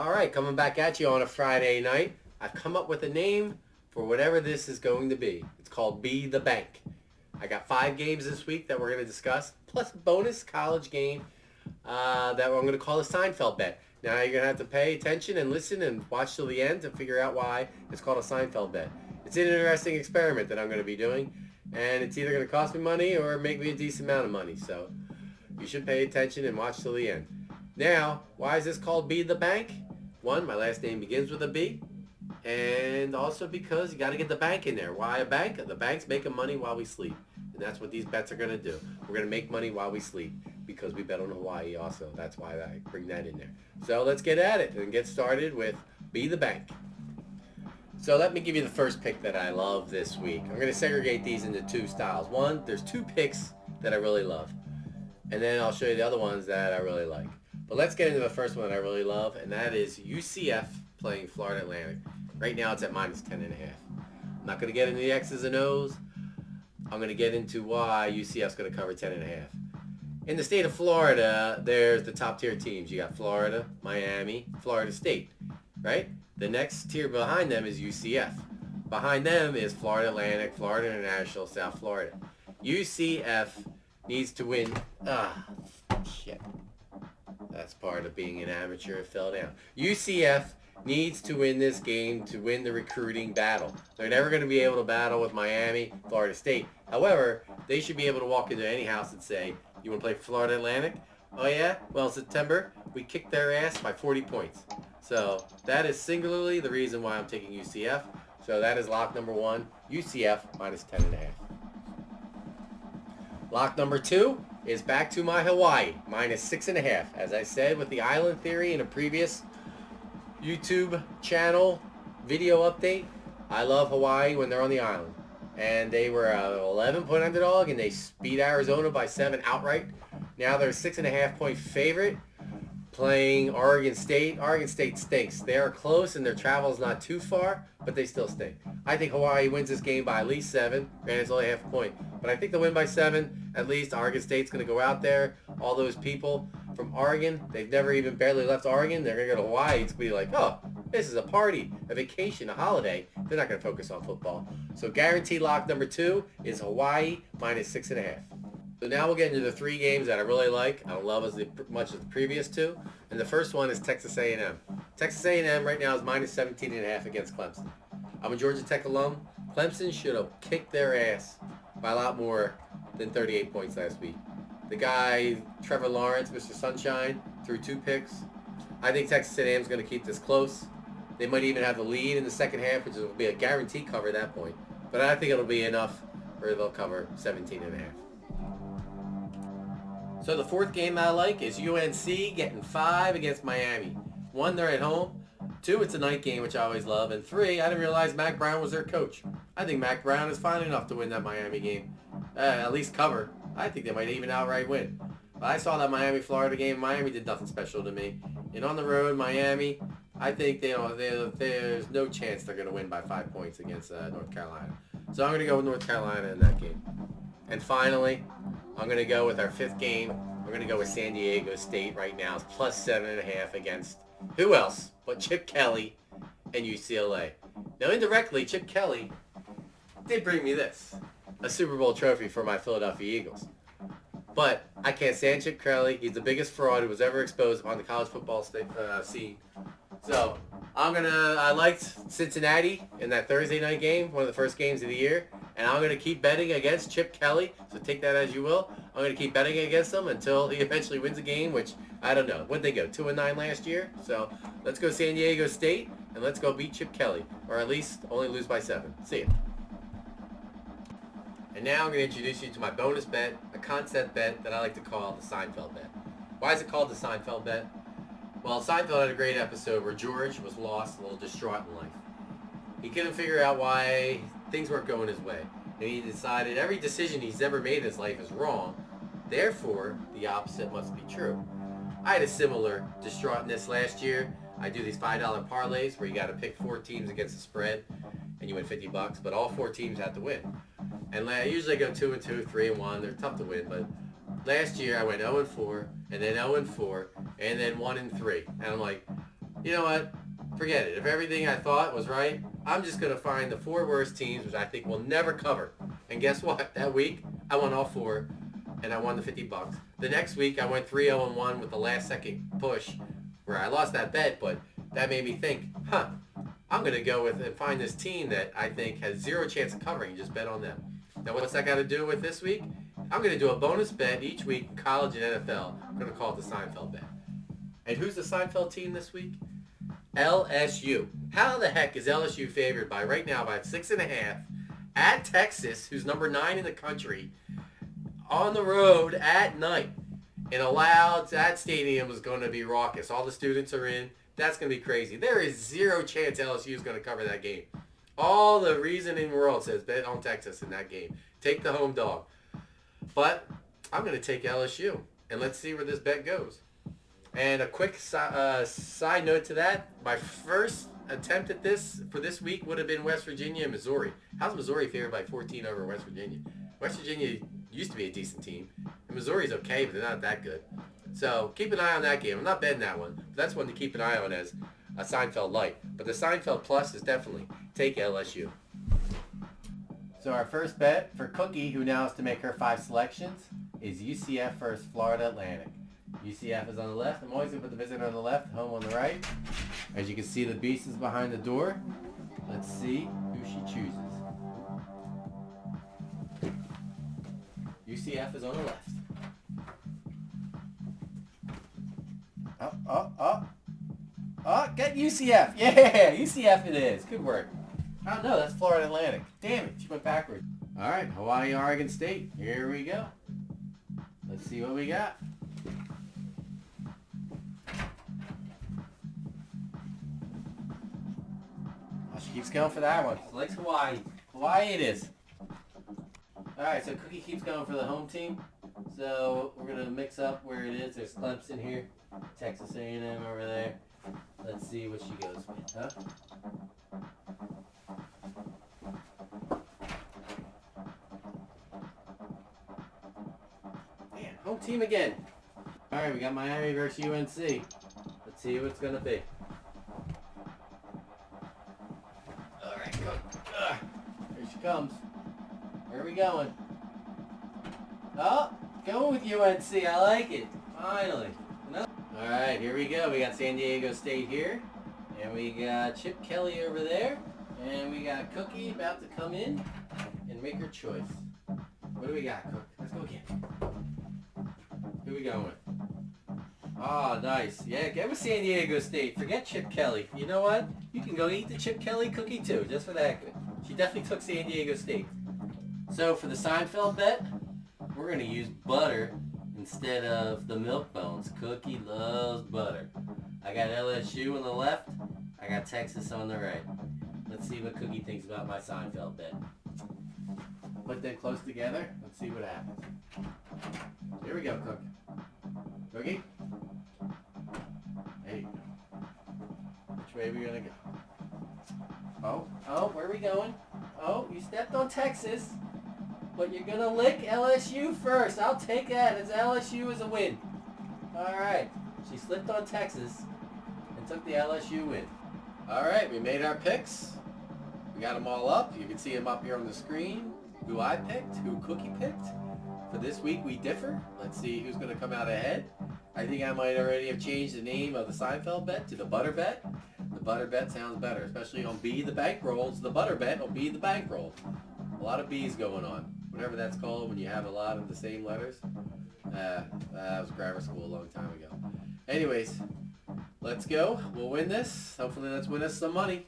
All right, coming back at you on a Friday night. I've come up with a name for whatever this is going to be. It's called Be the Bank. I got 5 games this week that we're going to discuss, plus a bonus college game that I'm going to call the Seinfeld bet. Now you're going to have to pay attention and listen and watch till the end to figure out why it's called a Seinfeld bet. It's an interesting experiment that I'm going to be doing, and it's either going to cost me money or make me a decent amount of money. So you should pay attention and watch till the end. Now, why is this called Be the Bank? One, my last name begins with a B. And also because you got to get the bank in there. Why a bank? The bank's making money while we sleep. And that's what these bets are going to do. We're going to make money while we sleep because we bet on Hawaii also. That's why I bring that in there. So let's get at it and get started with Be the Bank. So let me give you the first pick that I love this week. I'm going to segregate these into 2 styles. One, there's 2 picks that I really love. And then I'll show you the other ones that I really like. But let's get into the first one that I really love, and that is UCF playing Florida Atlantic. Right now it's at minus 10.5. I'm not going to get into the X's and O's. I'm going to get into why UCF's going to cover 10.5. In the state of Florida, there's the top tier teams. You got Florida, Miami, Florida State, right? The next tier behind them is UCF. Behind them is Florida Atlantic, Florida International, South Florida. UCF needs to win. Shit. That's part of being an amateur. It fell down. UCF needs to win this game to win the recruiting battle. They're never going to be able to battle with Miami, Florida State. However, they should be able to walk into any house and say, you want to play Florida Atlantic? Oh yeah? Well, in September, we kicked their ass by 40 points. So that is singularly the reason why I'm taking UCF. So that is lock number 1, UCF minus 10.5. Lock number 2 is back to my Hawaii, minus 6.5. As I said with the island theory in a previous YouTube channel video update, I love Hawaii when they're on the island. And they were an 11-point underdog, and they beat Arizona by 7 outright. Now they're a 6.5-point favorite playing Oregon State. Oregon State stinks. They are close, and their travel is not too far, but they still stink. I think Hawaii wins this game by at least 7. Granted, it's only half a point. But I think they'll win by 7. At least Oregon State's going to go out there. All those people from Oregon, they've never even barely left Oregon. They're going to go to Hawaii. It's going to be like, oh, this is a party, a vacation, a holiday. They're not going to focus on football. So guaranteed lock number 2 is Hawaii minus 6.5. So now we'll get into the 3 games that I really like. I don't love as much as the previous 2. And the first one is Texas A&M. Texas A&M right now is minus 17.5 against Clemson. I'm a Georgia Tech alum. Clemson should have kicked their ass by a lot more than 38 points last week. The guy, Trevor Lawrence, Mr. Sunshine, threw 2 picks. I think Texas A&M is going to keep this close. They might even have the lead in the second half, which will be a guaranteed cover at that point. But I think it'll be enough where they'll cover 17.5. So the 4th game I like is UNC getting 5 against Miami. 1, they're at home. 2, it's a night game, which I always love. And 3, I didn't realize Mac Brown was their coach. I think Mac Brown is fine enough to win that Miami game. At least cover. I think they might even outright win. But I saw that Miami-Florida game. Miami did nothing special to me. And on the road, Miami, I think there's no chance they're going to win by 5 points against North Carolina. So I'm going to go with North Carolina in that game. And finally, I'm going to go with our 5th game. I'm going to go with San Diego State right now. It's plus 7.5 against who else but Chip Kelly and UCLA. Now, indirectly, Chip Kelly did bring me this, a Super Bowl trophy for my Philadelphia Eagles. But I can't stand Chip Kelly. He's the biggest fraud who was ever exposed on the college football scene. So I liked Cincinnati in that Thursday night game, one of the first games of the year, and I'm going to keep betting against Chip Kelly. So take that as you will. I'm going to keep betting against him until he eventually wins a game, which I don't know. What'd they go, 2-9 last year? So let's go San Diego State, and let's go beat Chip Kelly, or at least only lose by 7. See ya. And now I'm going to introduce you to my bonus bet, a concept bet that I like to call the Seinfeld bet. Why is it called the Seinfeld bet? Well, Seinfeld had a great episode where George was lost, a little distraught in life. He couldn't figure out why things weren't going his way. And he decided every decision he's ever made in his life is wrong. Therefore, the opposite must be true. I had a similar distraughtness last year. I do these $5 parlays where you got to pick 4 teams against the spread and you win $50, but all 4 teams have to win. And I usually go 2-2, 3-1. They're tough to win, but last year I went 0-4, and then 0-4, and then 1-3. And I'm like, You know what? Forget it. If everything I thought was right, I'm just going to find the 4 worst teams, which I think will never cover. And guess what? That week, I won all 4, and I won the $50. The next week, I went 3-0-1 with the last second push, where I lost that bet, but that made me think, I'm going to go with and find this team that I think has 0 chance of covering and just bet on them. Now, what's that got to do with this week? I'm going to do a bonus bet each week in college and NFL. I'm going to call it the Seinfeld bet. And who's the Seinfeld team this week? LSU. How the heck is LSU favored by right now by 6.5 at Texas, who's number 9 in the country, on the road at night? And that stadium is going to be raucous. All the students are in. That's going to be crazy. There is 0 chance LSU is going to cover that game. All the reason in the world says bet on Texas in that game. Take the home dog. But I'm going to take LSU. And let's see where this bet goes. And a quick side note to that, my first attempt at this for this week would have been West Virginia and Missouri. How's Missouri favored by 14 over West Virginia? West Virginia used to be a decent team, and Missouri's okay, but they're not that good. So keep an eye on that game. I'm not betting that one, but that's one to keep an eye on as a Seinfeld light. But the Seinfeld plus is definitely take LSU. So our first bet for Cookie, who now has to make her 5 selections, is UCF versus Florida Atlantic. UCF is on the left. I'm always going to put the visitor on the left, home on the right. As you can see, the beast is behind the door. Let's see who she chooses. UCF is on the left. Get UCF. Yeah, UCF it is. Good work. Oh, no, that's Florida Atlantic. Damn it, she went backwards. All right, Hawaii, Oregon State. Here we go. Let's see what we got. She keeps going for that one. She likes Hawaii. Hawaii it is. Alright, so Cookie keeps going for the home team. So we're going to mix up where it is. There's Clemson here. Texas A&M over there. Let's see what she goes with, huh? Man, home team again. Alright, we got Miami versus UNC. Let's see what it's going to be. Here she comes. Where are we going? Oh, going with UNC. I like it. Finally. Alright, here we go. We got San Diego State here. And we got Chip Kelly over there. And we got Cookie about to come in and make her choice. What do we got, Cook? Let's go again. Who we going with? Oh, nice. Yeah, get with San Diego State. Forget Chip Kelly. You know what? You can go eat the Chip Kelly cookie too, just for the heck of it. She definitely took San Diego State. So for the Seinfeld bet, we're going to use butter instead of the milk bones. Cookie loves butter. I got LSU on the left. I got Texas on the right. Let's see what Cookie thinks about my Seinfeld bet. Put them close together. Let's see what happens. Here we go, Cook. Cookie? There you go. Which way are we going to go? Oh, where are we going? Oh, you stepped on Texas, but you're going to lick LSU first. I'll take that as LSU is a win. All right. She slipped on Texas and took the LSU win. All right, we made our picks. We got them all up. You can see them up here on the screen. Who I picked, who Cookie picked. For this week, we differ. Let's see who's going to come out ahead. I think I might already have changed the name of the Seinfeld bet to the Butter Bet. The Butter Bet sounds better, especially on B, the bankrolls. The Butter Bet will be the bankroll. A lot of B's going on. Whatever that's called when you have a lot of the same letters. That was grammar school a long time ago. Anyways, let's go. We'll win this. Hopefully let's win us some money.